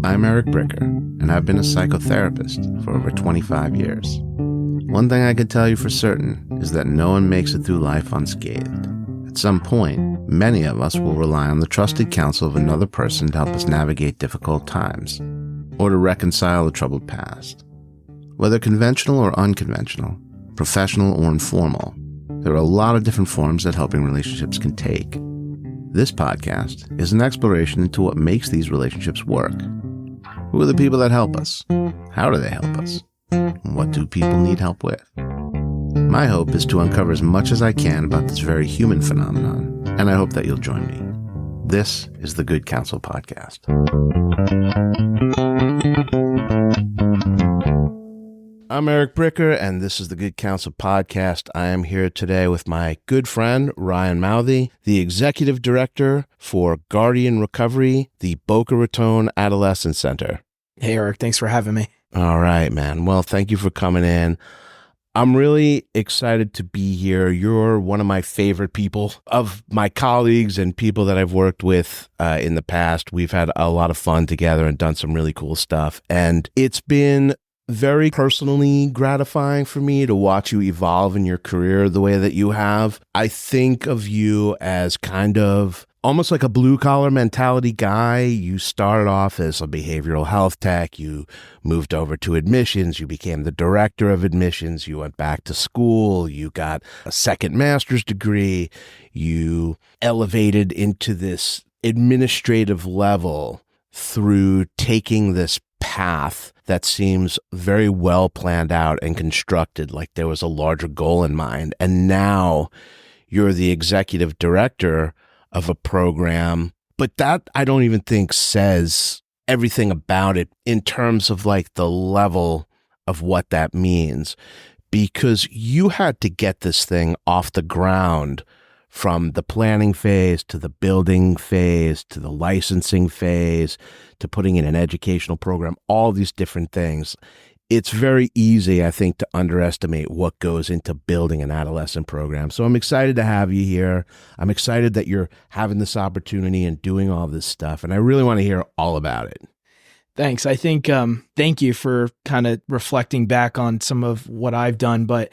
I'm Eric Bricker, and I've been a psychotherapist for over 25 years. One thing I can tell you for certain is that no one makes it through life unscathed. At some point, many of us will rely on the trusted counsel of another person to help us navigate difficult times, or to reconcile a troubled past. Whether conventional or unconventional, professional or informal, there are a lot of different forms that helping relationships can take. This podcast is an exploration into what makes these relationships work. Who are the people that help us? How do they help us? And what do people need help with? My hope is to uncover as much as I can about this very human phenomenon, and I hope that you'll join me. This is the Good Counsel Podcast. I'm Eric Bricker, and this is the Good Counsel Podcast. I am here today with my good friend, Ryan Mauthe, the Executive Director for Guardian Recovery, the Boca Raton Adolescent Center. Hey, Eric. Thanks for having me. All right, man. Well, thank you for coming in. I'm really excited to be here. You're one of my favorite people of my colleagues and people that I've worked with in the past. We've had a lot of fun together and done some really cool stuff. And it's been very personally gratifying for me to watch you evolve in your career the way that you have. I think of you as kind of almost like a blue-collar mentality guy. You started off as a behavioral health tech. You moved over to admissions. You became the director of admissions. You went back to school. You got a second master's degree. You elevated into this administrative level through taking this path that seems very well planned out and constructed, like there was a larger goal in mind. And now you're the executive director of a program, but that I don't even think says everything about it in terms of like the level of what that means, because you had to get this thing off the ground from the planning phase to the building phase to the licensing phase to putting in an educational program, all these different things. It's very easy, I think, to underestimate what goes into building an adolescent program. So I'm excited to have you here. I'm excited that you're having this opportunity and doing all this stuff. And I really want to hear all about it. Thanks. I think, thank you for kind of reflecting back on some of what I've done. But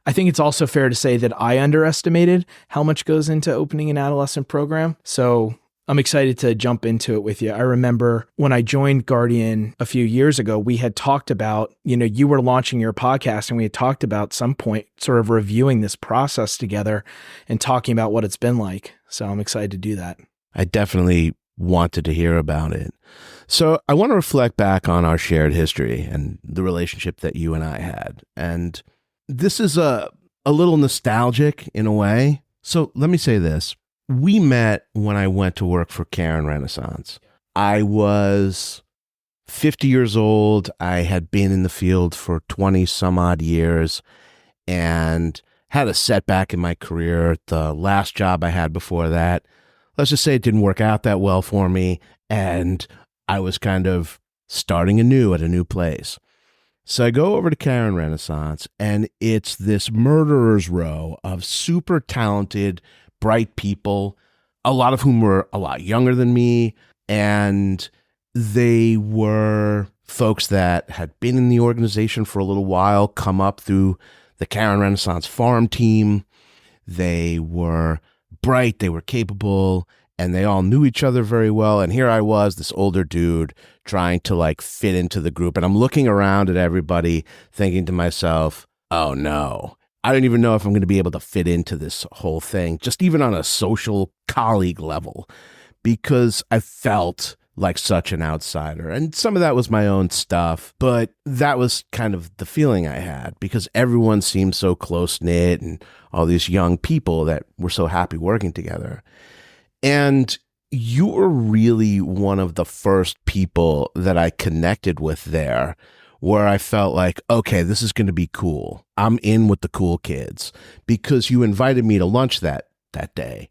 I think it's also fair to say that I underestimated how much goes into opening an adolescent program. So I'm excited to jump into it with you. I remember when I joined Guardian a few years ago, we had talked about, you were launching your podcast and we had talked about some point sort of reviewing this process together and talking about what it's been like. So I'm excited to do that. I definitely wanted to hear about it. So I want to reflect back on our shared history and the relationship that you and I had. And this is a little nostalgic in a way. So let me say this. We met when I went to work for Caron Renaissance. I was 50 years old. I had been in the field for 20 some odd years and had a setback in my career. The last job I had before that, let's just say it didn't work out that well for me. And I was kind of starting anew at a new place. So I go over to Caron Renaissance, and it's this murderer's row of super talented, bright people, a lot of whom were a lot younger than me. And they were folks that had been in the organization for a little while, come up through the Caron Renaissance farm team. They were bright, they were capable, and they all knew each other very well. And here I was, this older dude, trying to like fit into the group. And I'm looking around at everybody thinking to myself, oh no, I don't even know if I'm going to be able to fit into this whole thing, just even on a social colleague level, because I felt like such an outsider. And some of that was my own stuff, but that was kind of the feeling I had because everyone seemed so close-knit and all these young people that were so happy working together. And you were really one of the first people that I connected with there where I felt like, okay, this is going to be cool. I'm in with the cool kids because you invited me to lunch that day.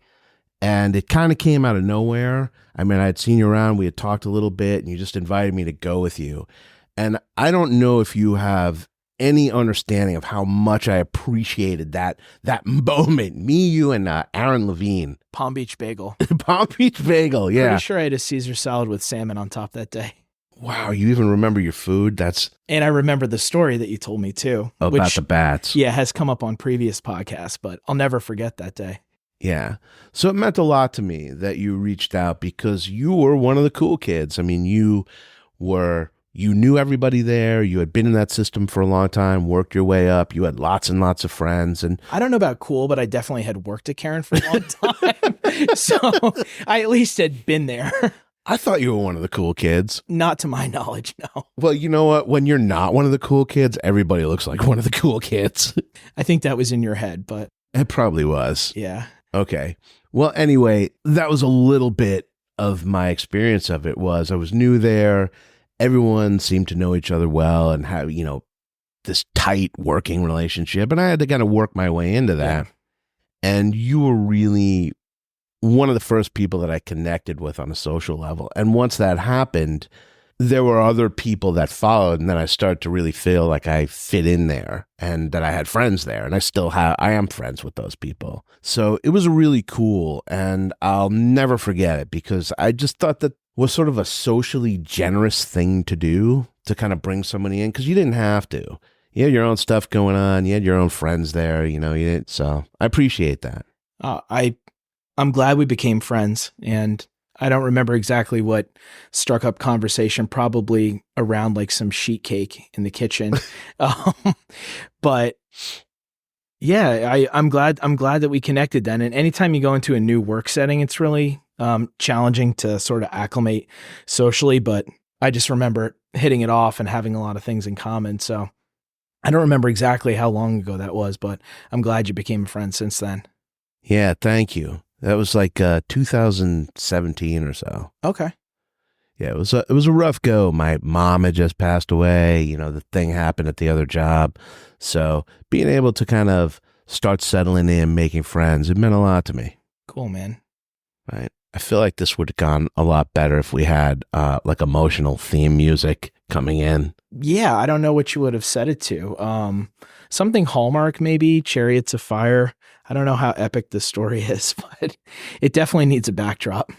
And it kind of came out of nowhere. I mean, I had seen you around, we had talked a little bit, and you just invited me to go with you. And I don't know if you have any understanding of how much I appreciated that moment. Me, you, and Aaron Levine. Palm Beach Bagel. Palm Beach Bagel, yeah. Pretty sure I had a Caesar salad with salmon on top that day. Wow, you even remember your food? And I remember the story that you told me too. About the bats. Yeah, has come up on previous podcasts, but I'll never forget that day. Yeah. So it meant a lot to me that you reached out because you were one of the cool kids. I mean, you knew everybody there. You had been in that system for a long time, worked your way up. You had lots and lots of friends. And I don't know about cool, but I definitely had worked at Caron for a long time. So I at least had been there. I thought you were one of the cool kids. Not to my knowledge, no. Well, you know what? When you're not one of the cool kids, everybody looks like one of the cool kids. I think that was in your head, but It probably was. yeah. Okay. Well, anyway, that was a little bit of my experience of it. I was new there. Everyone seemed to know each other well and have, this tight working relationship. And I had to kind of work my way into that. Yeah. And you were really one of the first people that I connected with on a social level. And once that happened, there were other people that followed. And then I started to really feel like I fit in there and that I had friends there. And I am friends with those people. So it was really cool. And I'll never forget it because I just thought that was sort of a socially generous thing to do, to kind of bring somebody in, because you didn't have to. You had your own stuff going on. You had your own friends there. You didn't. So I appreciate that. I'm glad we became friends, and I don't remember exactly what struck up conversation, probably around like some sheet cake in the kitchen. But yeah, I'm glad that we connected then. And anytime you go into a new work setting, it's really challenging to sort of acclimate socially, but I just remember hitting it off and having a lot of things in common. So I don't remember exactly how long ago that was, but I'm glad you became a friend since then. Yeah, thank you. That was like 2017 or so. Okay. Yeah, it was a rough go. My mom had just passed away. The thing happened at the other job. So being able to kind of start settling in, making friends, it meant a lot to me. Cool, man. Right. I feel like this would have gone a lot better if we had like emotional theme music coming in. Yeah, I don't know what you would have set it to. Something Hallmark, maybe, Chariots of Fire. I don't know how epic this story is, but it definitely needs a backdrop.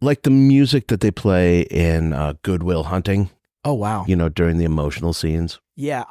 Like the music that they play in Good Will Hunting. Oh, wow. During the emotional scenes. Yeah,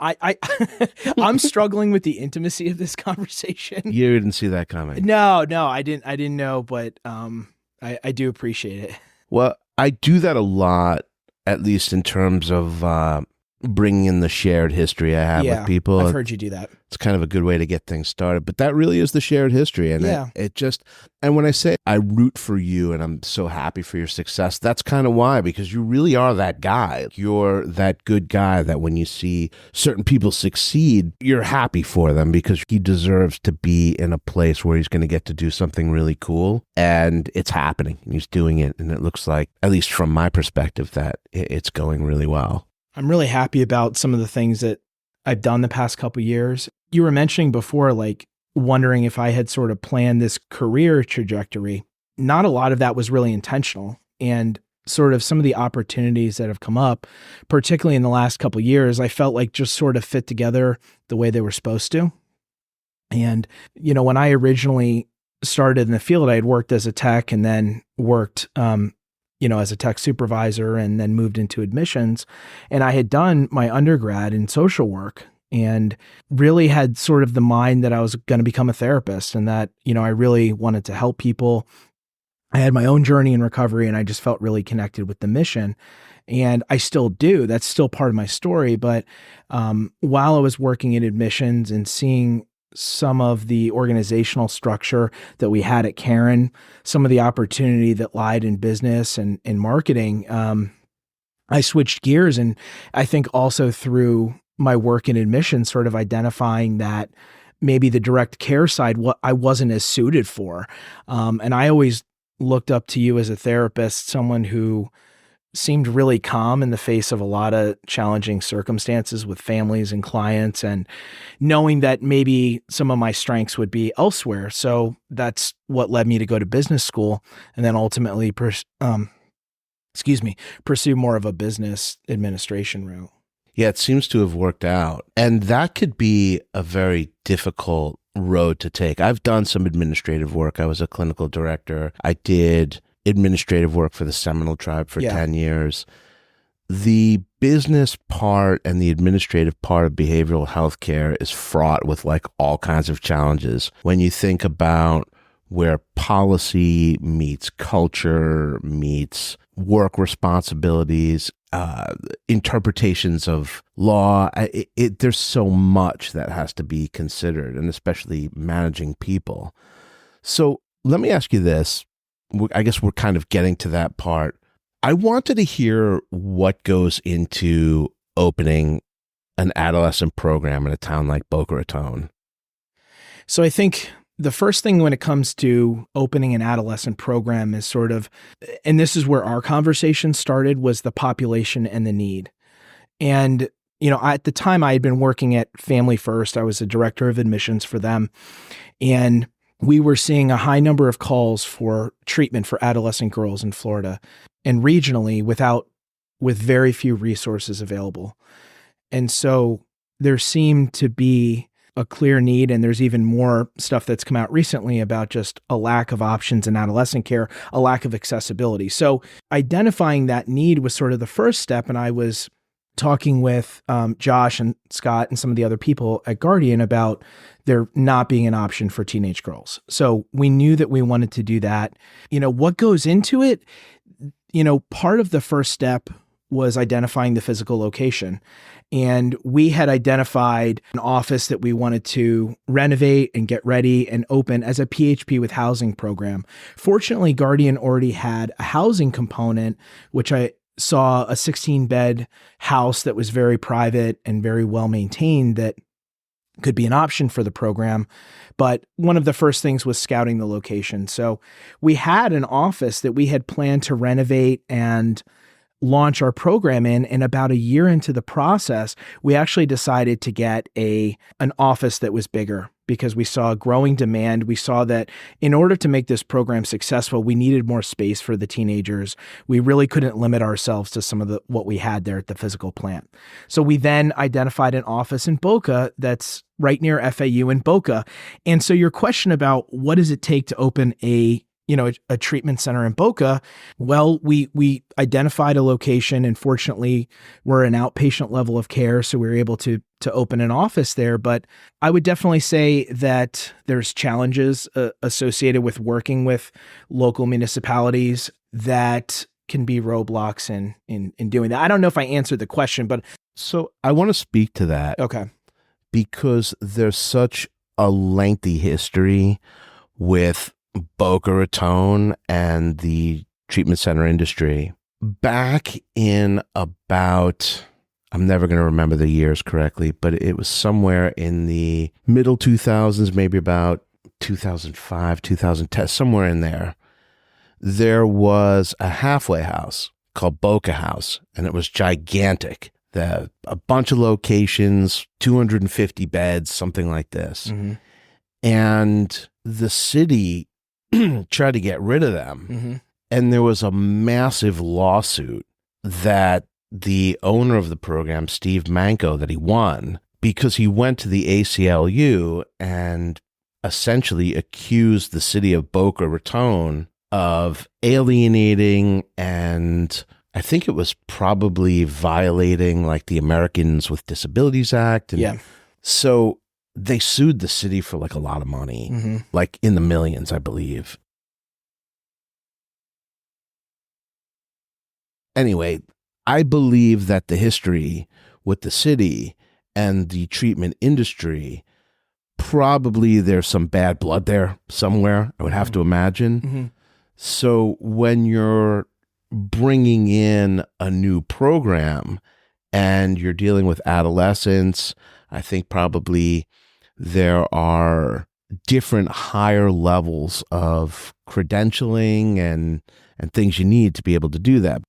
I'm struggling with the intimacy of this conversation. You didn't see that coming. No, I didn't know, but I do appreciate it. Well, I do that a lot, at least in terms of bringing in the shared history I have with people. I've heard you do that. It's kind of a good way to get things started, but that really is the shared history. And and when I say I root for you and I'm so happy for your success, that's kind of why, because you really are that guy. You're that good guy that when you see certain people succeed, you're happy for them because he deserves to be in a place where he's going to get to do something really cool. And it's happening. And he's doing it. And it looks like, at least from my perspective, that it's going really well. I'm really happy about some of the things that I've done the past couple of years. You were mentioning before, like wondering if I had sort of planned this career trajectory. Not a lot of that was really intentional. And sort of some of the opportunities that have come up, particularly in the last couple of years, I felt like just sort of fit together the way they were supposed to. And, when I originally started in the field, I had worked as a tech and then worked, as a tech supervisor and then moved into admissions. And I had done my undergrad in social work and really had sort of the mind that I was going to become a therapist and that, I really wanted to help people. I had my own journey in recovery and I just felt really connected with the mission. And I still do. That's still part of my story. But while I was working in admissions and seeing some of the organizational structure that we had at Caron, some of the opportunity that lied in business and in marketing, I switched gears. And I think also through my work in admissions, sort of identifying that maybe the direct care side, what I wasn't as suited for. And I always looked up to you as a therapist, someone who seemed really calm in the face of a lot of challenging circumstances with families and clients, and knowing that maybe some of my strengths would be elsewhere. So that's what led me to go to business school and then ultimately pursue more of a business administration route. Yeah, it seems to have worked out. And that could be a very difficult road to take. I've done some administrative work. I was a clinical director. I did administrative work for the Seminole tribe for 10 years. the business part and the administrative part of behavioral health care is fraught with like all kinds of challenges. When you think about where policy meets culture, meets work responsibilities, interpretations of law, there's so much that has to be considered, and especially managing people. So let me ask you this. I guess we're kind of getting to that part. I wanted to hear what goes into opening an adolescent program in a town like Boca Raton. So I think the first thing when it comes to opening an adolescent program is sort of, and this is where our conversation started, was the population and the need. And, at the time I had been working at Family First. I was a director of admissions for them. And we were seeing a high number of calls for treatment for adolescent girls in Florida and regionally with very few resources available. And so there seemed to be a clear need, and there's even more stuff that's come out recently about just a lack of options in adolescent care, a lack of accessibility. So identifying that need was sort of the first step, and I was talking with Josh and Scott and some of the other people at Guardian about there not being an option for teenage girls. So we knew that we wanted to do that. What goes into it? Part of the first step was identifying the physical location. And we had identified an office that we wanted to renovate and get ready and open as a PHP with housing program. Fortunately, Guardian already had a housing component, which I saw a 16-bed house that was very private and very well maintained that could be an option for the program. But one of the first things was scouting the location. So we had an office that we had planned to renovate and launch our program in, and about a year into the process, we actually decided to get an office that was bigger because we saw a growing demand. We saw that in order to make this program successful, we needed more space for the teenagers. We really couldn't limit ourselves to some of what we had there at the physical plant. So we then identified an office in Boca that's right near FAU in Boca. And so your question about what does it take to open a treatment center in Boca. Well, we identified a location, and fortunately we're an outpatient level of care. So we were able to open an office there. But I would definitely say that there's challenges associated with working with local municipalities that can be roadblocks in doing that. I don't know if I answered the question, but. So I want to speak to that. Okay. Because there's such a lengthy history with Boca Raton and the treatment center industry. Back in about, I'm never going to remember the years correctly, but it was somewhere in the middle 2000s, maybe about 2005, 2010, somewhere in there. There was a halfway house called Boca House, and it was gigantic. A bunch of locations, 250 beds, something like this. Mm-hmm. And the city tried to get rid of them. Mm-hmm. And there was a massive lawsuit that the owner of the program, Steve Manco, that he won because he went to the ACLU and essentially accused the city of Boca Raton of alienating, and I think it was probably violating like the Americans with Disabilities Act. And yeah. So they sued the city for like a lot of money, Mm-hmm. like in the millions, I believe. Anyway, I believe that the history with the city and the treatment industry, probably there's some bad blood there somewhere, I would have to imagine. Mm-hmm. So when you're bringing in a new program and you're dealing with adolescents, I think probably there are different higher levels of credentialing and things you need to be able to do that.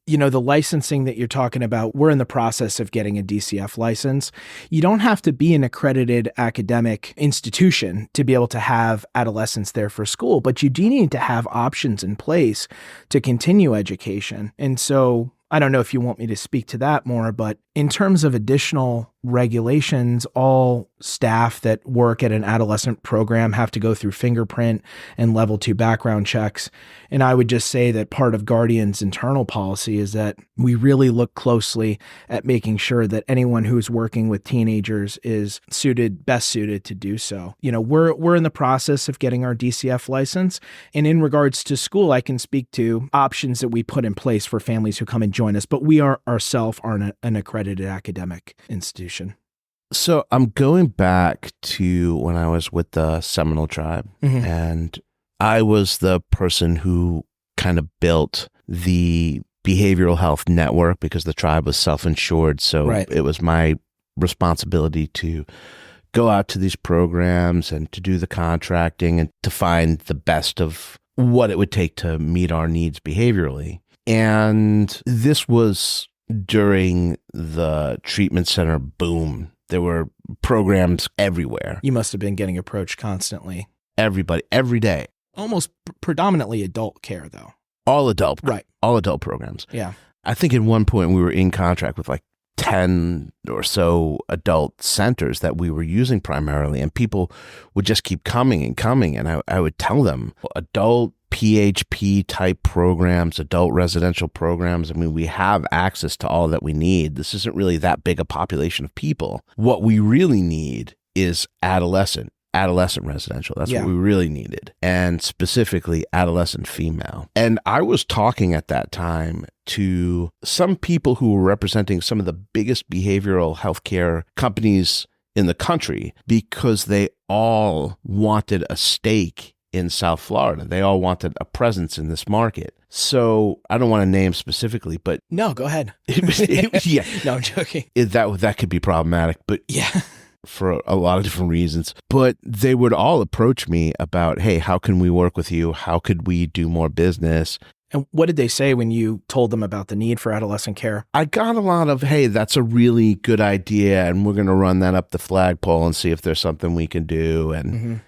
The licensing that you're talking about, we're in the process of getting a DCF license. You don't have to be an accredited academic institution to be able to have adolescents there for school, but you do need to have options in place to continue education. And so I don't know if you want me to speak to that more, but in terms of additional regulations, all staff that work at an adolescent program have to go through fingerprint and level 2 background checks. And I would just say that part of Guardian's internal policy is that we really look closely at making sure that anyone who's working with teenagers is best suited to do so. You know, we're in the process of getting our DCF license. And in regards to school, I can speak to options that we put in place for families who come and join us, but we ourselves aren't an accredited academic institution. So I'm going back to when I was with the Seminole tribe, and I was the person who kind of built the behavioral health network because the tribe was self-insured. So it was my responsibility to go out to these programs and to do the contracting and to find the best of what it would take to meet our needs behaviorally. And this was during the treatment center boom. There were programs everywhere. You must have been getting approached constantly. Everybody, every day. Almost predominantly adult care, though. All adult. Right. All adult programs. Yeah. I think at one point we were in contract with like 10 or so adult centers that we were using primarily, and people would just keep coming and coming. And I would tell them, adult PHP type programs, adult residential programs. I mean, we have access to all that we need. This isn't really that big a population of people. What we really need is adolescent residential. That's what we really needed. And specifically adolescent female. And I was talking at that time to some people who were representing some of the biggest behavioral healthcare companies in the country because they all wanted a stake in South Florida. They all wanted a presence in this market. So I don't want to name specifically, but no, go ahead. Yeah, no, I'm joking. That could be problematic, but for a lot of different reasons. But they would all approach me about, hey, how can we work with you? How could we do more business? And what did they say when you told them about the need for adolescent care? I got a lot of, hey, that's a really good idea, and we're going to run that up the flagpole and see if there's something we can do. And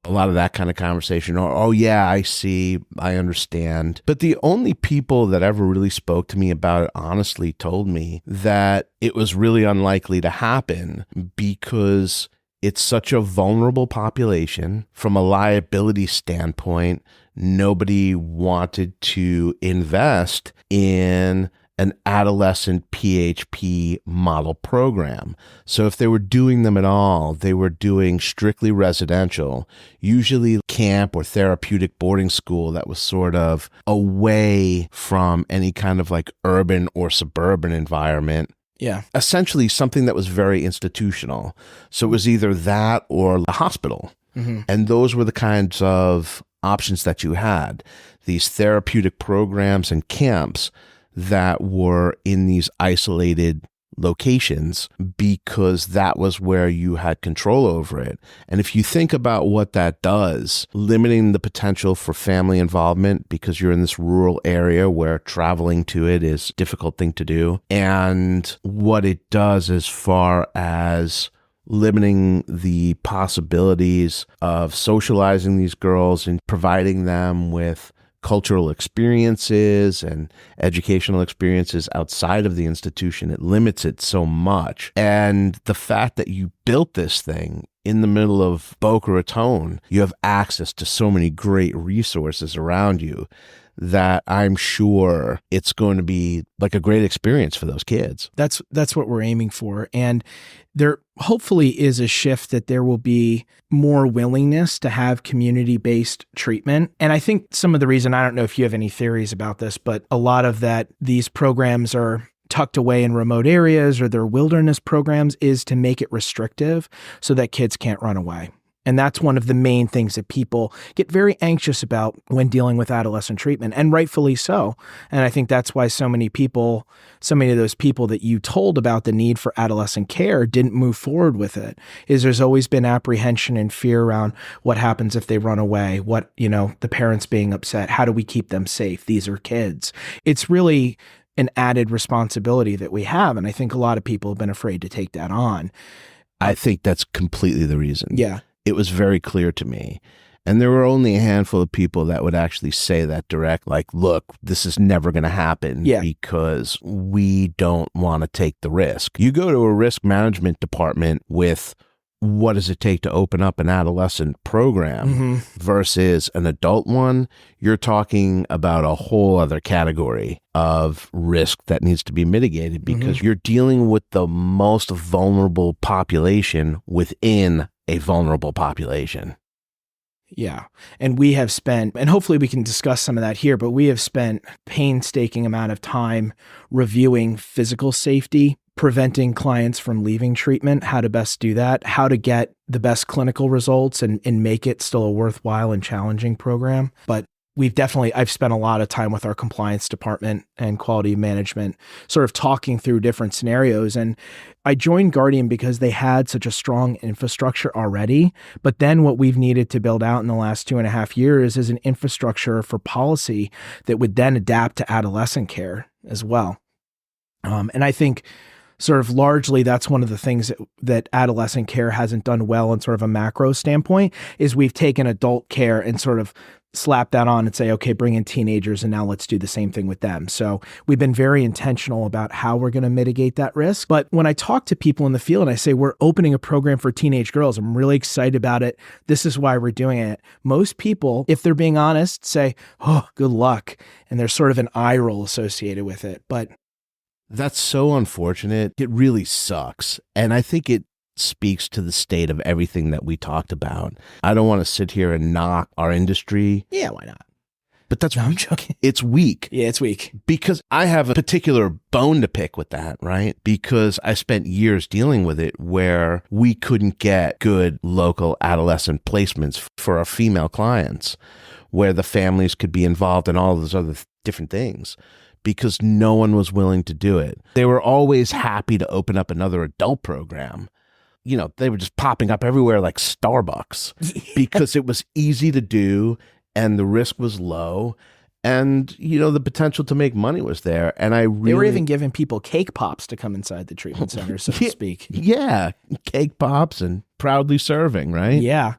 a lot of that kind of conversation, or, oh yeah, I see, I understand. But the only people that ever really spoke to me about it honestly told me that it was really unlikely to happen because it's such a vulnerable population. From a liability standpoint, nobody wanted to invest in an adolescent PHP model program. So if they were doing them at all, they were doing strictly residential, usually camp or therapeutic boarding school that was sort of away from any kind of like urban or suburban environment. Yeah. Essentially something that was very institutional. So it was either that or a hospital. And those were the kinds of options that you had. These therapeutic programs and camps that were in these isolated locations because that was where you had control over it. And if you think about what that does, limiting the potential for family involvement because you're in this rural area where traveling to it is a difficult thing to do, and what it does as far as limiting the possibilities of socializing these girls and providing them with cultural experiences and educational experiences outside of the institution, it limits it so much. And the fact that you built this thing in the middle of Boca Raton, you have access to so many great resources around you that I'm sure it's going to be like a great experience for those kids. That's what we're aiming for. And there hopefully is a shift that there will be more willingness to have community-based treatment. And I think some of the reason, I don't know if you have any theories about this, but a lot of that, these programs are tucked away in remote areas or they're wilderness programs, is to make it restrictive so that kids can't run away. And that's one of the main things that people get very anxious about when dealing with adolescent treatment, and rightfully so. And I think that's why so many of those people that you told about the need for adolescent care didn't move forward with it, is there's always been apprehension and fear around what happens if they run away, the parents being upset, how do we keep them safe? These are kids. It's really an added responsibility that we have. And I think a lot of people have been afraid to take that on. I think that's completely the reason. Yeah. It was very clear to me. And there were only a handful of people that would actually say that direct, like, look, this is never going to happen because we don't want to take the risk. You go to a risk management department with what does it take to open up an adolescent program versus an adult one, you're talking about a whole other category of risk that needs to be mitigated because you're dealing with the most vulnerable population within a vulnerable population. Yeah. And we have spent, and hopefully we can discuss some of that here, but we have spent painstaking amount of time reviewing physical safety, preventing clients from leaving treatment, how to best do that, how to get the best clinical results and make it still a worthwhile and challenging program. But I've spent a lot of time with our compliance department and quality management, sort of talking through different scenarios. And I joined Guardian because they had such a strong infrastructure already. But then what we've needed to build out in the last 2.5 years is an infrastructure for policy that would then adapt to adolescent care as well. And I think sort of largely that's one of the things that adolescent care hasn't done well in sort of a macro standpoint is we've taken adult care and sort of slap that on and say, okay, bring in teenagers and now let's do the same thing with them. So we've been very intentional about how we're going to mitigate that risk. But when I talk to people in the field and I say, we're opening a program for teenage girls, I'm really excited about it. This is why we're doing it. Most people, if they're being honest, say, oh, good luck. And there's sort of an eye roll associated with it. But that's so unfortunate. It really sucks. And I think it speaks to the state of everything that we talked about. I don't want to sit here and knock our industry. Yeah, why not? But I'm joking. It's weak. Yeah, it's weak. Because I have a particular bone to pick with that, right? Because I spent years dealing with it where we couldn't get good local adolescent placements for our female clients, where the families could be involved in all those other different things. Because no one was willing to do it. They were always happy to open up another adult program. You know, they were just popping up everywhere like Starbucks because it was easy to do and the risk was low and, you know, the potential to make money was there. And they were even giving people cake pops to come inside the treatment center, so to speak. Yeah, cake pops and proudly serving, right? Yeah.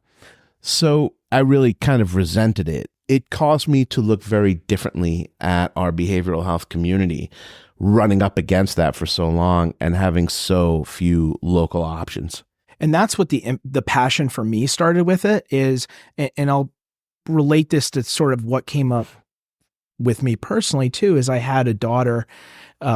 So I really kind of resented it. It caused me to look very differently at our behavioral health community, running up against that for so long and having so few local options. And that's what the passion for me started with it is, and I'll relate this to sort of what came up with me personally too, is I had a daughter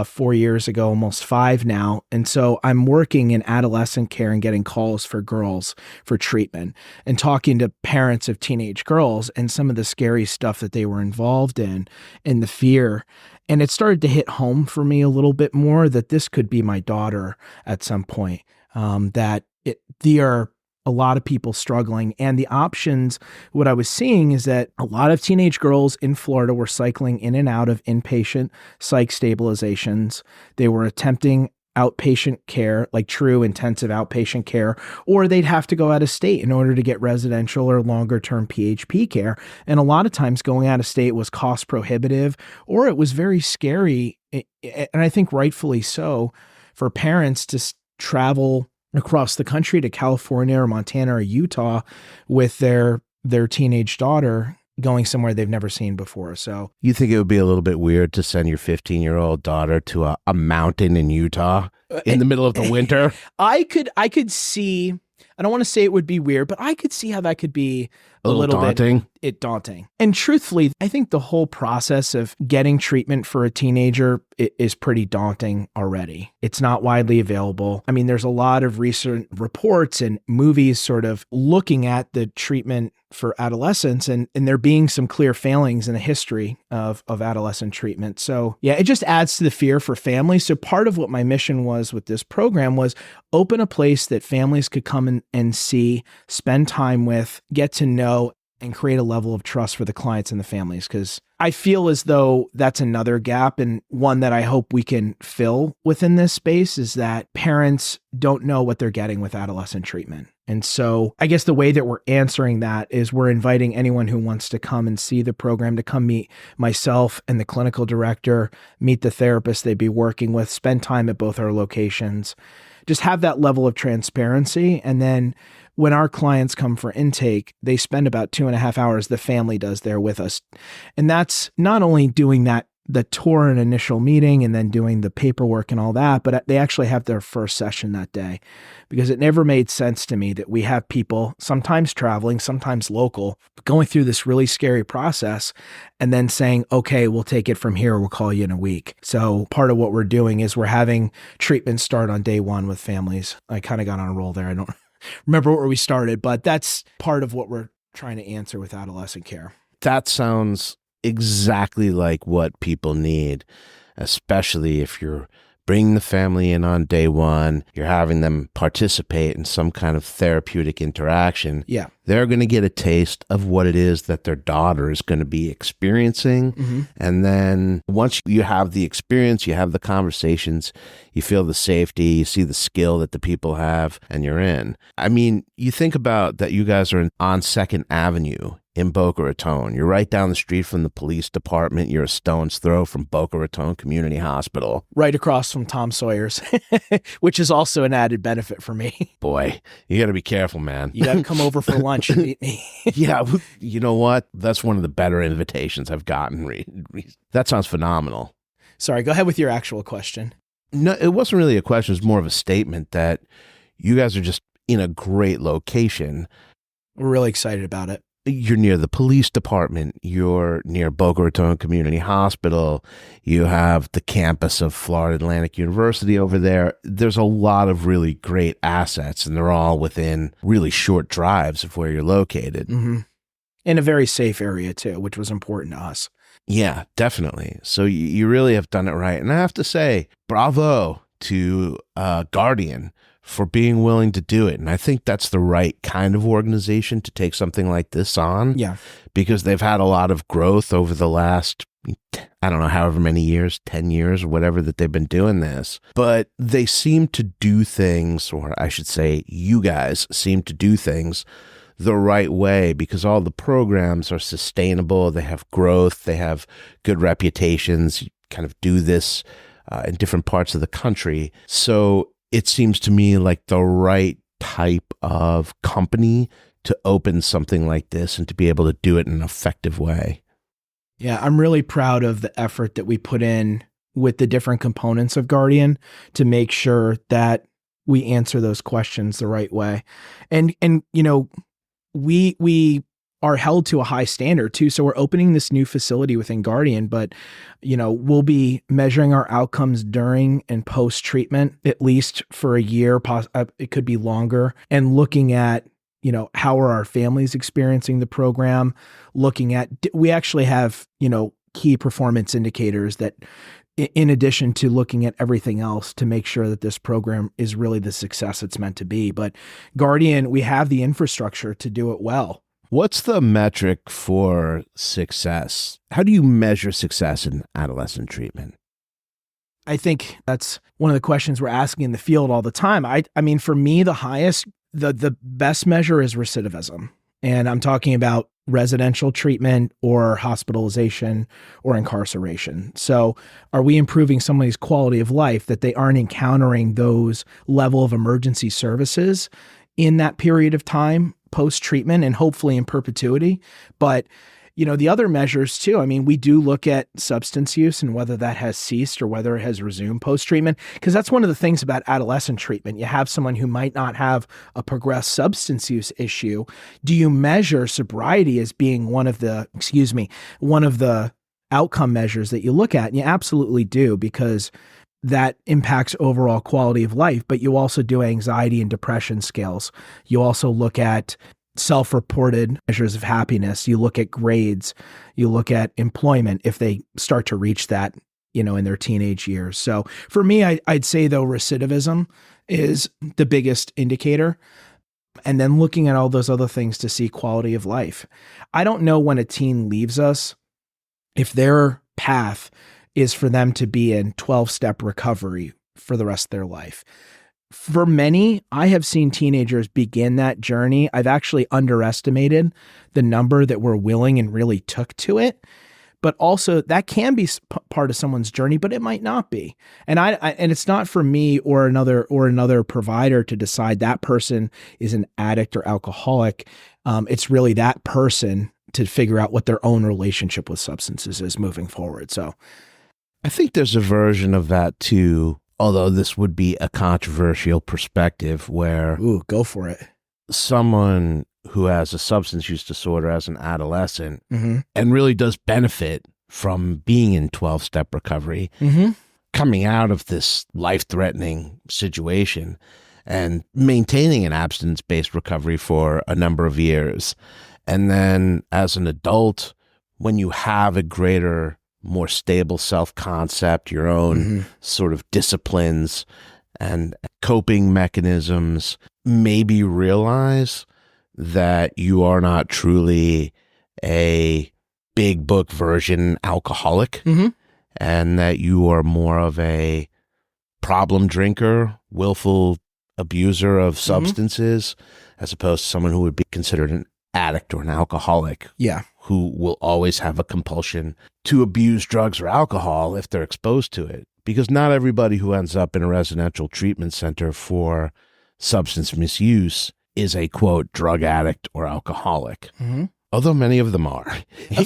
4 years ago, almost 5 now. And so I'm working in adolescent care and getting calls for girls for treatment and talking to parents of teenage girls and some of the scary stuff that they were involved in and the fear. And it started to hit home for me a little bit more that this could be my daughter at some point, there are a lot of people struggling. And the options, what I was seeing is that a lot of teenage girls in Florida were cycling in and out of inpatient psych stabilizations. They were attempting outpatient care, like true intensive outpatient care, or they'd have to go out of state in order to get residential or longer term PHP care. And a lot of times going out of state was cost prohibitive, or it was very scary. And I think rightfully so for parents to travel across the country to California or Montana or Utah with their teenage daughter going somewhere they've never seen before. So you think it would be a little bit weird to send your 15-year-old daughter to a mountain in Utah in the middle of the winter? I could see, I don't want to say it would be weird, but I could see how that could be a little daunting. Daunting. And truthfully, I think the whole process of getting treatment for a teenager is pretty daunting already. It's not widely available. I mean, there's a lot of recent reports and movies sort of looking at the treatment for adolescents, and there being some clear failings in the history of adolescent treatment. So yeah, it just adds to the fear for families. So part of what my mission was with this program was open a place that families could come and see, spend time with, get to know, and create a level of trust for the clients and the families. Because I feel as though that's another gap, and one that I hope we can fill within this space, is that parents don't know what they're getting with adolescent treatment. And so I guess the way that we're answering that is we're inviting anyone who wants to come and see the program to come meet myself and the clinical director, meet the therapist they'd be working with, spend time at both our locations, just have that level of transparency. And then when our clients come for intake, they spend about 2.5 hours, the family does there with us. And that's not only doing that, the tour and initial meeting and then doing the paperwork and all that, but they actually have their first session that day, because it never made sense to me that we have people sometimes traveling, sometimes local, going through this really scary process and then saying, okay, we'll take it from here. We'll call you in a week. So part of what we're doing is we're having treatment start on day one with families. I kind of got on a roll there. I don't remember where we started, but that's part of what we're trying to answer with adolescent care. That sounds exactly like what people need, especially if you're bringing the family in on day one, you're having them participate in some kind of therapeutic interaction. Yeah. They're going to get a taste of what it is that their daughter is going to be experiencing. Mm-hmm. And then once you have the experience, you have the conversations, you feel the safety, you see the skill that the people have, and you're in. I mean, you think about that you guys are on 2nd Avenue in Boca Raton. You're right down the street from the police department. You're a stone's throw from Boca Raton Community Hospital. Right across from Tom Sawyer's, which is also an added benefit for me. Boy, you got to be careful, man. You got to come over for lunch and meet me. Yeah, you know what? That's one of the better invitations I've gotten. That sounds phenomenal. Sorry, go ahead with your actual question. No, it wasn't really a question. It was more of a statement that you guys are just in a great location. We're really excited about it. You're near the police department. You're near Boca Raton Community Hospital. You have the campus of Florida Atlantic University over there. There's a lot of really great assets, and they're all within really short drives of where you're located. Mm-hmm. In a very safe area, too, which was important to us. Yeah, definitely. So you really have done it right. And I have to say, bravo to Guardian for being willing to do it. And I think that's the right kind of organization to take something like this on. Yeah. Because they've had a lot of growth over the last, I don't know, however many years, 10 years or whatever that they've been doing this. But they seem to do things, or I should say, you guys seem to do things the right way, because all the programs are sustainable. They have growth. They have good reputations. You kind of do this in different parts of the country. So it seems to me like the right type of company to open something like this and to be able to do it in an effective way. Yeah, I'm really proud of the effort that we put in with the different components of Guardian to make sure that we answer those questions the right way. And you know, we are held to a high standard too. So we're opening this new facility within Guardian, but you know, we'll be measuring our outcomes during and post treatment, at least for a year. It could be longer, and looking at, you know, how are our families experiencing the program? Looking at, we actually have, you know, key performance indicators that, in addition to looking at everything else, to make sure that this program is really the success it's meant to be. But Guardian, we have the infrastructure to do it well. What's the metric for success? How do you measure success in adolescent treatment? I think that's one of the questions we're asking in the field all the time. I mean, for me, the best measure is recidivism. And I'm talking about residential treatment or hospitalization or incarceration. So are we improving somebody's quality of life, that they aren't encountering those level of emergency services in that period of time post-treatment, and hopefully in perpetuity? But, you know, the other measures too, I mean, we do look at substance use and whether that has ceased or whether it has resumed post-treatment, because that's one of the things about adolescent treatment. You have someone who might not have a progressed substance use issue. Do you measure sobriety as being one of the outcome measures that you look at? And you absolutely do, because that impacts overall quality of life, but you also do anxiety and depression scales. You also look at self-reported measures of happiness. You look at grades. You look at employment if they start to reach that, you know, in their teenage years. So for me, I'd say though, recidivism is the biggest indicator. And then looking at all those other things to see quality of life. I don't know when a teen leaves us, if their path is for them to be in 12-step recovery for the rest of their life. For many, I have seen teenagers begin that journey. I've actually underestimated the number that were willing and really took to it. but also that can be part of someone's journey, but it might not be. And and it's not for me or another provider to decide that person is an addict or alcoholic. It's really that person to figure out what their own relationship with substances is moving forward. So I think there's a version of that too, although this would be a controversial perspective where go for it. Someone who has a substance use disorder as an adolescent Mm-hmm. and really does benefit from being in 12-step recovery, Mm-hmm. coming out of this life-threatening situation and maintaining an abstinence-based recovery for a number of years. And then as an adult, when you have a greater, more stable self-concept, your own Mm-hmm. sort of disciplines and coping mechanisms, maybe realize that you are not truly a big book version alcoholic, Mm-hmm. and that you are more of a problem drinker, willful abuser of substances, as opposed to someone who would be considered an addict or an alcoholic. Yeah. Who will always have a compulsion to abuse drugs or alcohol if they're exposed to it. Because not everybody who ends up in a residential treatment center for substance misuse is a, quote, drug addict or alcoholic. Mm-hmm. Although many of them are. a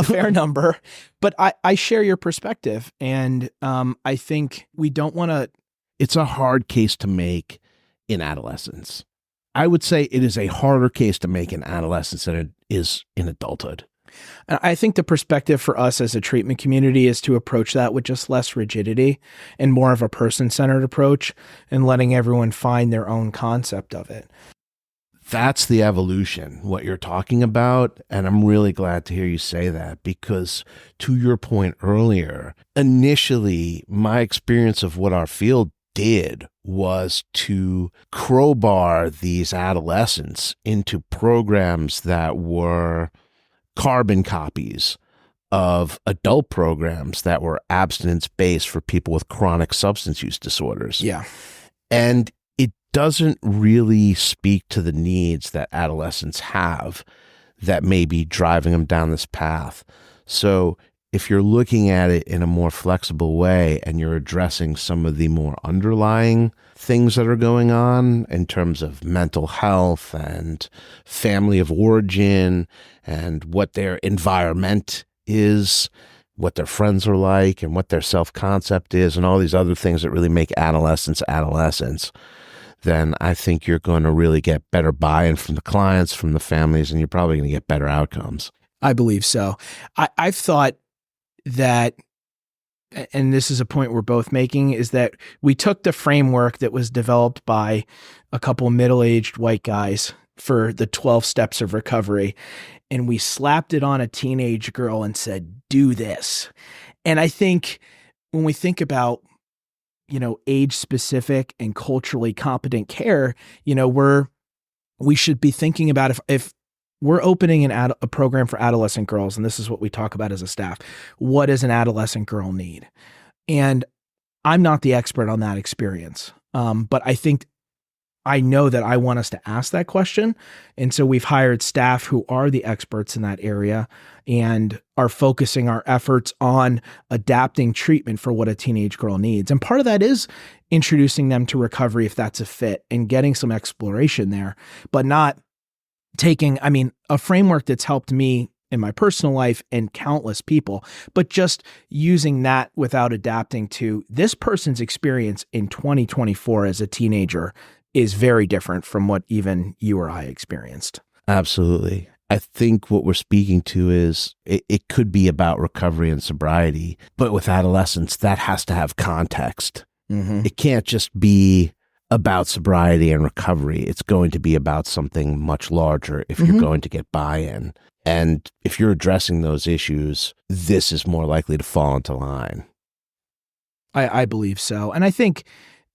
fair number. But I share your perspective. And I think we don't want to. It's a hard case to make in adolescence. I would say it is a harder case to make in adolescence than it is in adulthood. And I think the perspective for us as a treatment community is to approach that with just less rigidity and more of a person-centered approach and letting everyone find their own concept of it. That's the evolution, what you're talking about. And I'm really glad to hear you say that, because to your point earlier, initially, my experience of what our field did was to crowbar these adolescents into programs that were carbon copies of adult programs that were abstinence-based for people with chronic substance use disorders. Yeah. And it doesn't really speak to the needs that adolescents have that may be driving them down this path. So if you're looking at it in a more flexible way and you're addressing some of the more underlying things that are going on in terms of mental health and family of origin and what their environment is, what their friends are like and what their self-concept is and all these other things that really make adolescents, then I think you're going to really get better buy-in from the clients, from the families, and you're probably going to get better outcomes. I believe so. I've thought that, and this is a point we're both making, is that we took the framework that was developed by a couple middle-aged white guys for the 12 steps of recovery, and we slapped it on a teenage girl and said, do this. And I think when we think about, age-specific and culturally competent care, we should be thinking about if we're opening a program for adolescent girls, and this is what we talk about as a staff. What does an adolescent girl need? And I'm not the expert on that experience, but I know that I want us to ask that question. And so we've hired staff who are the experts in that area and are focusing our efforts on adapting treatment for what a teenage girl needs. And part of that is introducing them to recovery if that's a fit and getting some exploration there, but not taking, a framework that's helped me in my personal life and countless people, but just using that without adapting to this person's experience in 2024 as a teenager is very different from what even you or I experienced. Absolutely. I think what we're speaking to is it could be about recovery and sobriety, but with adolescents, that has to have context. Mm-hmm. It can't just be about sobriety and recovery. It's going to be about something much larger if you're going to get buy-in. And if you're addressing those issues, this is more likely to fall into line. I believe so. And I think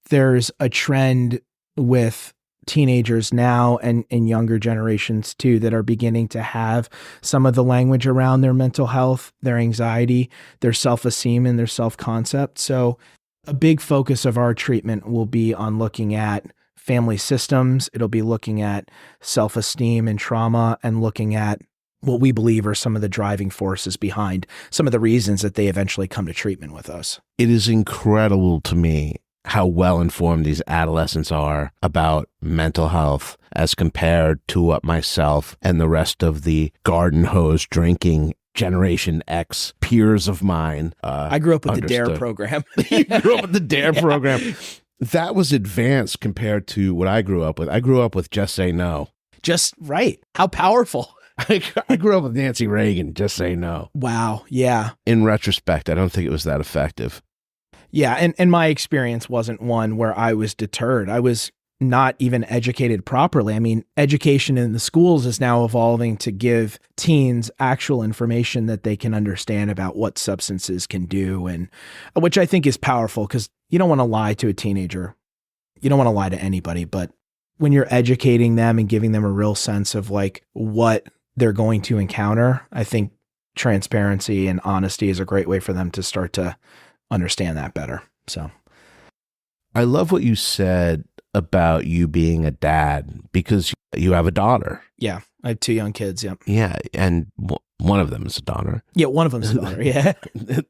there's a trend with teenagers now and younger generations too that are beginning to have some of the language around their mental health, their anxiety, their self-esteem, and their self-concept. So a big focus of our treatment will be on looking at family systems. It'll be looking at self-esteem and trauma and looking at what we believe are some of the driving forces behind some of the reasons that they eventually come to treatment with us. It is incredible to me how well informed these adolescents are about mental health as compared to what myself and the rest of the garden hose drinking Generation X peers of mine I grew up with understood. the DARE program. You grew up with the DARE program. That was advanced compared to what I grew up with. I grew up with Just Say No. Just right. How powerful. I grew up with Nancy Reagan, Just Say No. Wow. Yeah. In retrospect, I don't think it was that effective. Yeah. And my experience wasn't one where I was deterred. I was not even educated properly. I mean, education in the schools is now evolving to give teens actual information that they can understand about what substances can do, and which I think is powerful, because you don't want to lie to a teenager. You don't want to lie to anybody, but when you're educating them and giving them a real sense of like what they're going to encounter, I think transparency and honesty is a great way for them to start to understand that better. So I love what you said about you being a dad, because you have a daughter. yeah, I have 2 young kids. Yep. Yeah. And one of them is a daughter. Yeah, one of them's a daughter. Yeah.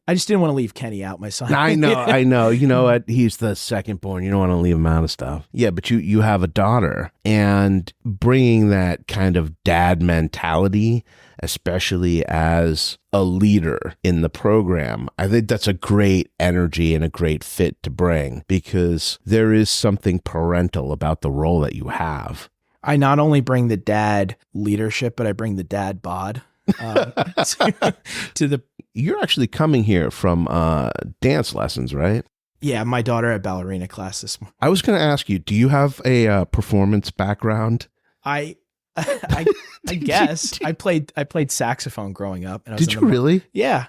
I just didn't want to leave Kenny out, my son. I know. You know what? He's the second born. You don't want to leave him out of stuff. Yeah, but you have a daughter, and bringing that kind of dad mentality, especially as a leader in the program, I think that's a great energy and a great fit to bring, because there is something parental about the role that you have. I not only bring the dad leadership, but I bring the dad bod. To the You're actually coming here from dance lessons, right? yeah, my daughter had ballerina class this morning. I was going to ask you, do you have a performance background? I guess I played saxophone growing up. And I was Did in you the- really? Yeah,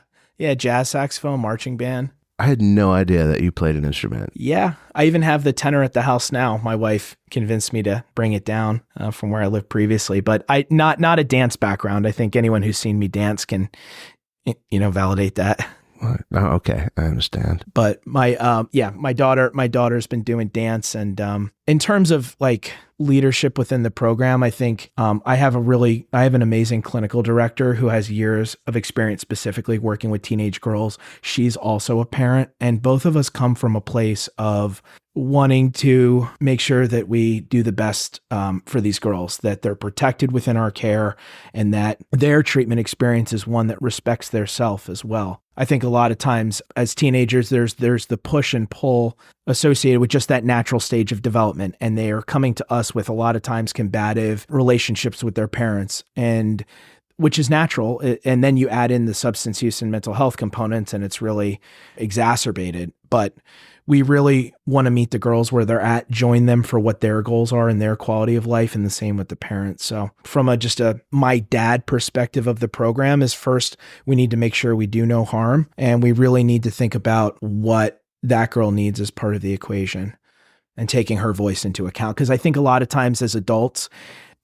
jazz saxophone, marching band. I had no idea that you played an instrument. Yeah, I even have the tenor at the house now. My wife convinced me to bring it down from where I lived previously, but I not a dance background. I think anyone who's seen me dance can, validate that. Oh, okay, I understand. But my daughter's been doing dance, and in terms of like leadership within the program, I think I have an amazing clinical director who has years of experience specifically working with teenage girls. She's also a parent, and both of us come from a place of wanting to make sure that we do the best for these girls, that they're protected within our care, and that their treatment experience is one that respects their self as well. I think a lot of times as teenagers, there's the push and pull associated with just that natural stage of development, and they are coming to us with a lot of times combative relationships with their parents, and which is natural. And then you add in the substance use and mental health components, and it's really exacerbated. But we really want to meet the girls where they're at, join them for what their goals are and their quality of life, and the same with the parents. So from my dad perspective of the program is, first, we need to make sure we do no harm, and we really need to think about what that girl needs as part of the equation and taking her voice into account. Because I think a lot of times as adults,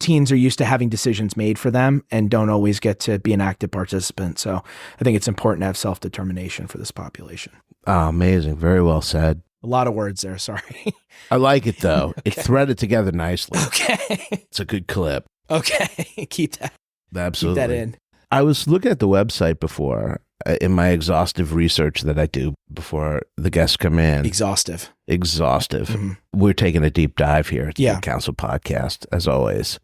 teens are used to having decisions made for them and don't always get to be an active participant. So I think it's important to have self-determination for this population. Oh, amazing. Very well said. A lot of words there. Sorry. I like it, though. Okay. It threaded together nicely. Okay. It's a good clip. Okay. Keep that Absolutely. in. I was looking at the website before in my exhaustive research that I do before the guests come in. Exhaustive. Mm-hmm. We're taking a deep dive here at the Counsel Podcast, as always.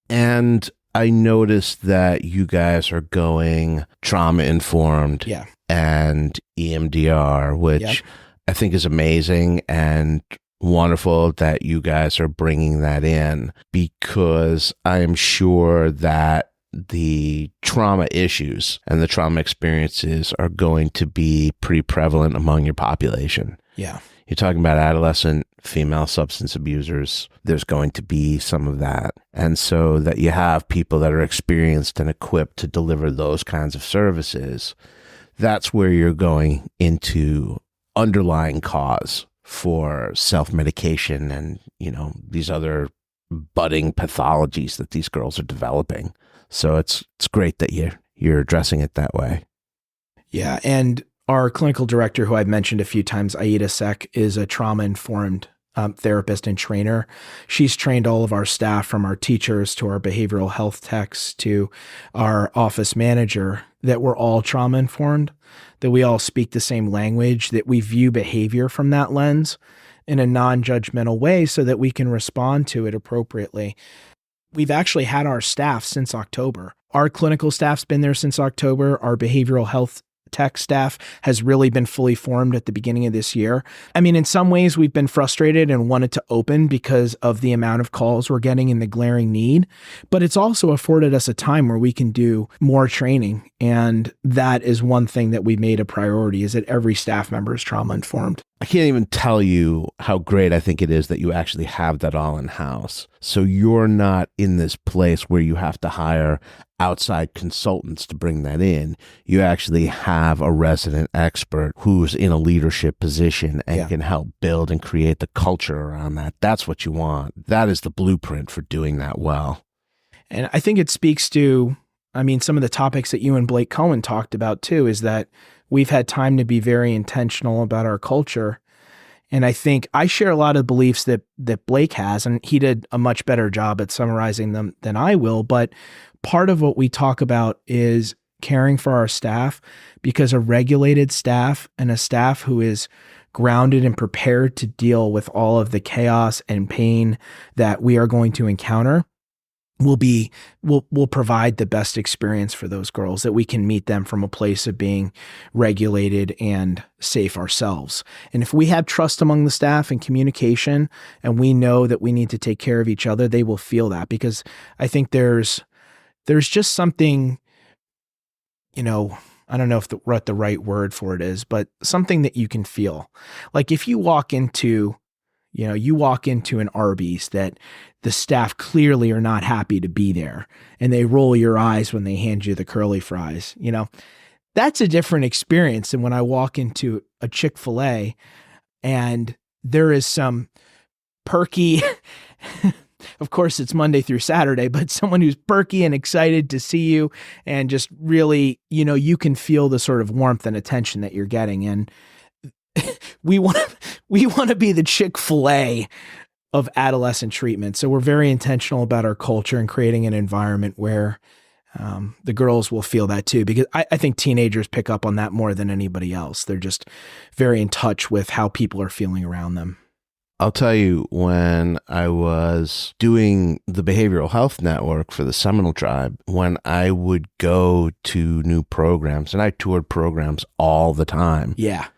And I noticed that you guys are going trauma-informed and EMDR, which I think is amazing and wonderful that you guys are bringing that in, because I am sure that the trauma issues and the trauma experiences are going to be pretty prevalent among your population. Yeah. You're talking about adolescent female substance abusers. There's going to be some of that. And so that you have people that are experienced and equipped to deliver those kinds of services, that's where you're going into underlying cause for self-medication and, these other budding pathologies that these girls are developing. So it's great that you're addressing it that way. Yeah. And our clinical director, who I've mentioned a few times, Aida Sek, is a trauma-informed therapist and trainer. She's trained all of our staff, from our teachers to our behavioral health techs to our office manager, that we're all trauma informed, that we all speak the same language, that we view behavior from that lens in a non-judgmental way so that we can respond to it appropriately. We've actually had our staff since October. Our clinical staff's been there since October. Our behavioral health tech staff has really been fully formed at the beginning of this year. I mean, in some ways we've been frustrated and wanted to open because of the amount of calls we're getting and the glaring need, but it's also afforded us a time where we can do more training. And that is one thing that we made a priority, is that every staff member is trauma informed. I can't even tell you how great I think it is that you actually have that all in-house. So you're not in this place where you have to hire outside consultants to bring that in. You actually have a resident expert who's in a leadership position and can help build and create the culture around that. That's what you want. That is the blueprint for doing that well. And I think it speaks to, some of the topics that you and Blake Cohen talked about too, is that we've had time to be very intentional about our culture. And I think I share a lot of beliefs that Blake has, and he did a much better job at summarizing them than I will. But part of what we talk about is caring for our staff, because a regulated staff and a staff who is grounded and prepared to deal with all of the chaos and pain that we are going to encounter will provide the best experience for those girls, that we can meet them from a place of being regulated and safe ourselves. And if we have trust among the staff and communication, and we know that we need to take care of each other, they will feel that. Because I think there's just something, I don't know what the right word for it is, but something that you can feel. Like if you walk into an Arby's that the staff clearly are not happy to be there, and they roll your eyes when they hand you the curly fries, that's a different experience than when I walk into a Chick-fil-A and there is some perky, of course it's Monday through Saturday, but someone who's perky and excited to see you, and just really, you can feel the sort of warmth and attention that you're getting. And we want to be the Chick-fil-A of adolescent treatment. So we're very intentional about our culture and creating an environment where the girls will feel that too, because I think teenagers pick up on that more than anybody else. They're just very in touch with how people are feeling around them. I'll tell you, when I was doing the behavioral health network for the Seminole Tribe, when I would go to new programs, and I toured programs all the time. Yeah.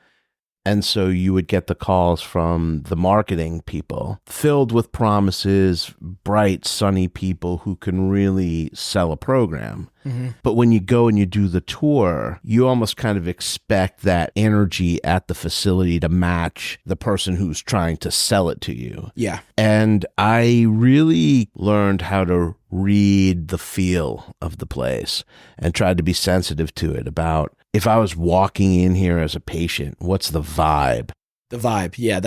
And so you would get the calls from the marketing people, filled with promises, bright, sunny people who can really sell a program. Mm-hmm. But when you go and you do the tour, you almost kind of expect that energy at the facility to match the person who's trying to sell it to you. Yeah. And I really learned how to read the feel of the place and tried to be sensitive to it, about if I was walking in here as a patient, what's the vibe? The vibe. Yeah,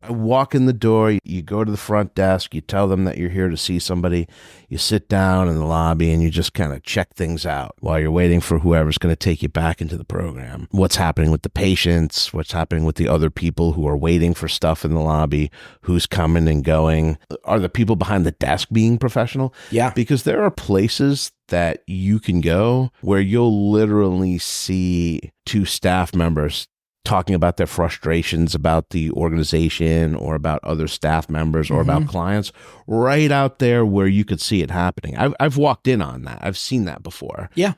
I walk in the door, you go to the front desk, you tell them that you're here to see somebody, you sit down in the lobby and you just kind of check things out while you're waiting for whoever's going to take you back into the program. What's happening with the patients? What's happening with the other people who are waiting for stuff in the lobby? Who's coming and going? Are the people behind the desk being professional? Yeah. Because there are places that you can go where you'll literally see two staff members talking about their frustrations about the organization or about other staff members or about clients right out there where you could see it happening. I've walked in on that. I've seen that before. Yeah.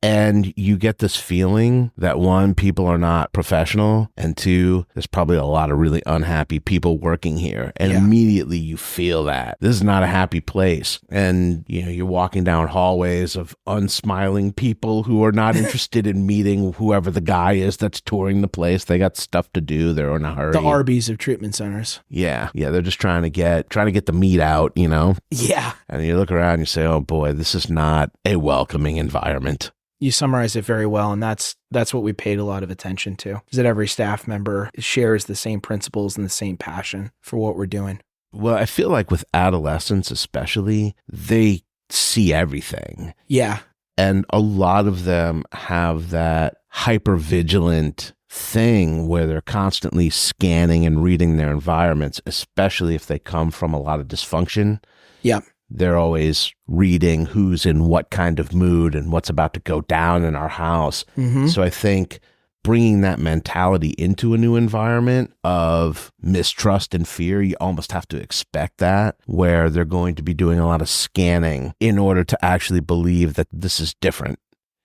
And you get this feeling that, one, people are not professional, and two, there's probably a lot of really unhappy people working here. And immediately you feel that this is not a happy place. And, you're walking down hallways of unsmiling people who are not interested in meeting whoever the guy is that's touring the place. They got stuff to do. They're in a hurry. The Arby's of treatment centers. Yeah. Yeah. They're just trying to get the meat out, Yeah. And you look around and you say, oh boy, this is not a welcoming environment. You summarize it very well, and that's what we paid a lot of attention to, is that every staff member shares the same principles and the same passion for what we're doing. Well, I feel like with adolescents especially, they see everything. Yeah. And a lot of them have that hyper-vigilant thing where they're constantly scanning and reading their environments, especially if they come from a lot of dysfunction. Yeah. They're always reading who's in what kind of mood and what's about to go down in our house. Mm-hmm. So I think bringing that mentality into a new environment of mistrust and fear, you almost have to expect that, where they're going to be doing a lot of scanning in order to actually believe that this is different.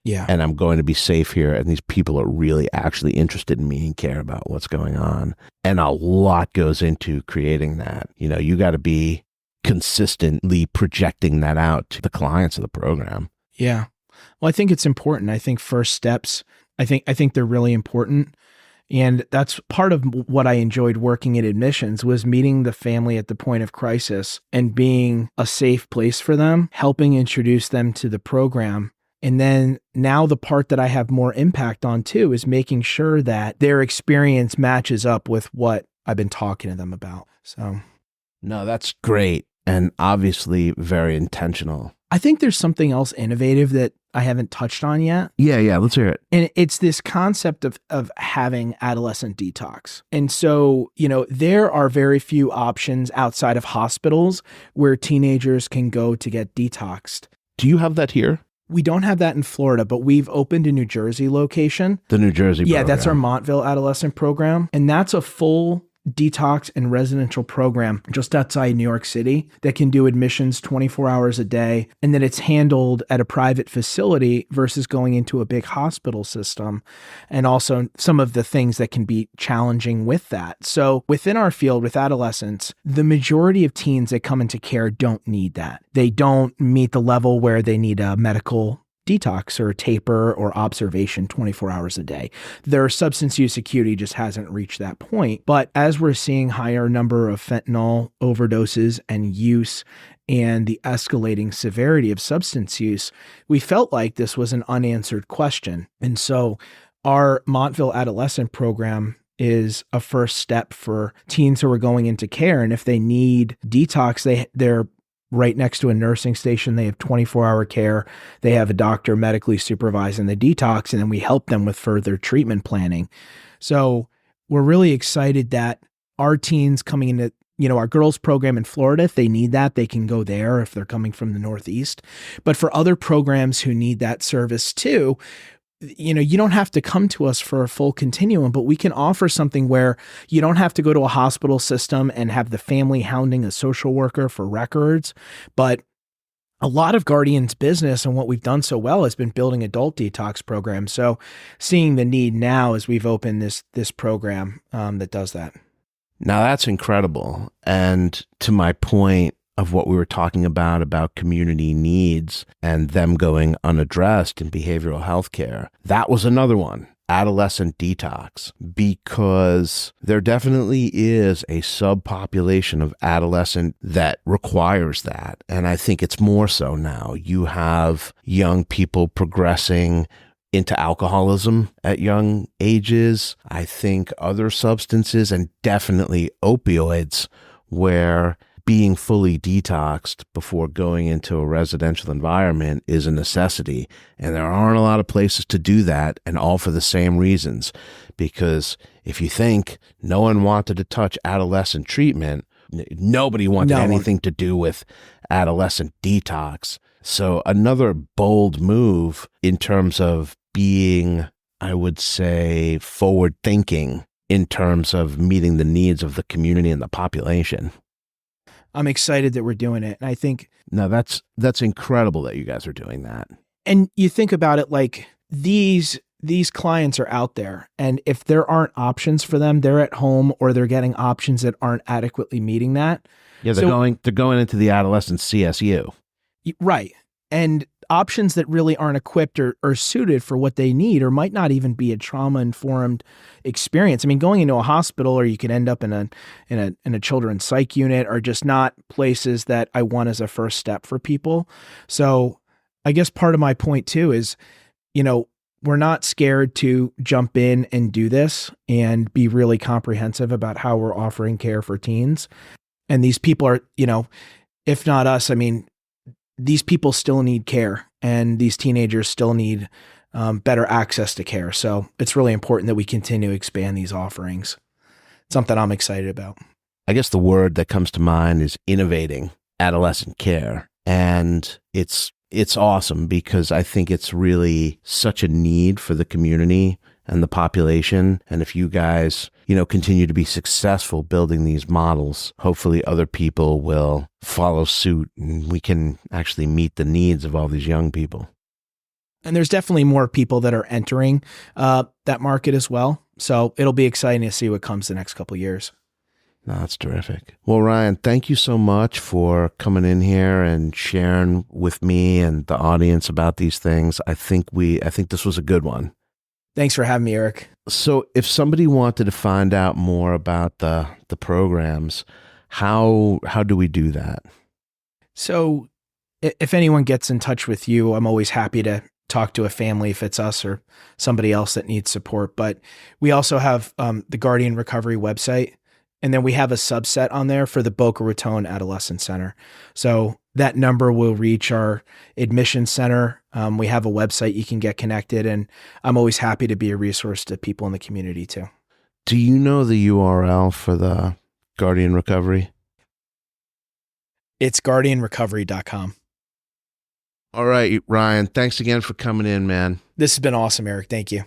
Yeah. And I'm going to be safe here. And these people are really actually interested in me and care about what's going on. And a lot goes into creating that. You got to be consistently projecting that out to the clients of the program. Yeah. Well, I think it's important. I think first steps, I think they're really important. And that's part of what I enjoyed working in admissions, was meeting the family at the point of crisis and being a safe place for them, helping introduce them to the program. And then now the part that I have more impact on too is making sure that their experience matches up with what I've been talking to them about. So, no, that's great. And obviously very intentional. I think there's something else innovative that I haven't touched on yet. Yeah, let's hear it. And it's this concept of having adolescent detox. And so, there are very few options outside of hospitals where teenagers can go to get detoxed. Do you have that here? We don't have that in Florida, but we've opened a New Jersey location. The New Jersey program. Yeah, that's our Mauthe Adolescent program. And that's a full detox and residential program just outside New York City that can do admissions 24 hours a day. And then it's handled at a private facility versus going into a big hospital system. And also some of the things that can be challenging with that. So within our field with adolescents, the majority of teens that come into care don't need that. They don't meet the level where they need a medical detox or a taper or observation 24 hours a day. Their substance use acuity just hasn't reached that point. But as we're seeing higher number of fentanyl overdoses and use and the escalating severity of substance use, we felt like this was an unanswered question. And so our Mauthe Adolescent program is a first step for teens who are going into care. And if they need detox, they're right next to a nursing station. They have 24-hour care. They have a doctor medically supervising the detox, and then we help them with further treatment planning. So we're really excited that our teens coming into, our girls program in Florida, if they need that, they can go there if they're coming from the Northeast. But for other programs who need that service too, you don't have to come to us for a full continuum, but we can offer something where you don't have to go to a hospital system and have the family hounding a social worker for records. But a lot of Guardian's business and what we've done so well has been building adult detox programs. So seeing the need now as we've opened this program that does that. Now that's incredible. And to my point of what we were talking about community needs and them going unaddressed in behavioral health care, that was another one, adolescent detox, because there definitely is a subpopulation of adolescent that requires that. And I think it's more so now. You have young people progressing into alcoholism at young ages. I think other substances, and definitely opioids, where being fully detoxed before going into a residential environment is a necessity. And there aren't a lot of places to do that, and all for the same reasons. Because if you think no one wanted to touch adolescent treatment, nobody wanted anything to do with adolescent detox. So another bold move in terms of being, I would say, forward thinking in terms of meeting the needs of the community and the population. I'm excited that we're doing it. And I think no, that's incredible that you guys are doing that. And you think about it like these clients are out there, and if there aren't options for them, they're at home or they're getting options that aren't adequately meeting that. Yeah, they're going into the adolescent CSU. Right. And options that really aren't equipped or suited for what they need, or might not even be a trauma-informed experience. I mean, going into a hospital, or you could end up in a children's psych unit, are just not places that I want as a first step for people. So I guess part of my point too is, we're not scared to jump in and do this and be really comprehensive about how we're offering care for teens. And these people are, if not us, I mean, these people still need care, and these teenagers still need better access to care. So it's really important that we continue to expand these offerings. Something I'm excited about. I guess the word that comes to mind is innovating adolescent care. And it's awesome because I think it's really such a need for the community and the population. And if you guys, continue to be successful building these models, hopefully other people will follow suit and we can actually meet the needs of all these young people. And there's definitely more people that are entering that market as well. So it'll be exciting to see what comes the next couple of years. No, that's terrific. Well, Ryan, thank you so much for coming in here and sharing with me and the audience about these things. I think this was a good one. Thanks for having me, Eric. So if somebody wanted to find out more about the programs, how do we do that? So if anyone gets in touch with you, I'm always happy to talk to a family if it's us or somebody else that needs support. But we also have the Guardian Recovery website. And then we have a subset on there for the Boca Raton Adolescent Center. So that number will reach our admission center. We have a website you can get connected, and I'm always happy to be a resource to people in the community too. Do you know the URL for the Guardian Recovery? It's guardianrecovery.com. All right, Ryan, thanks again for coming in, man. This has been awesome, Eric. Thank you.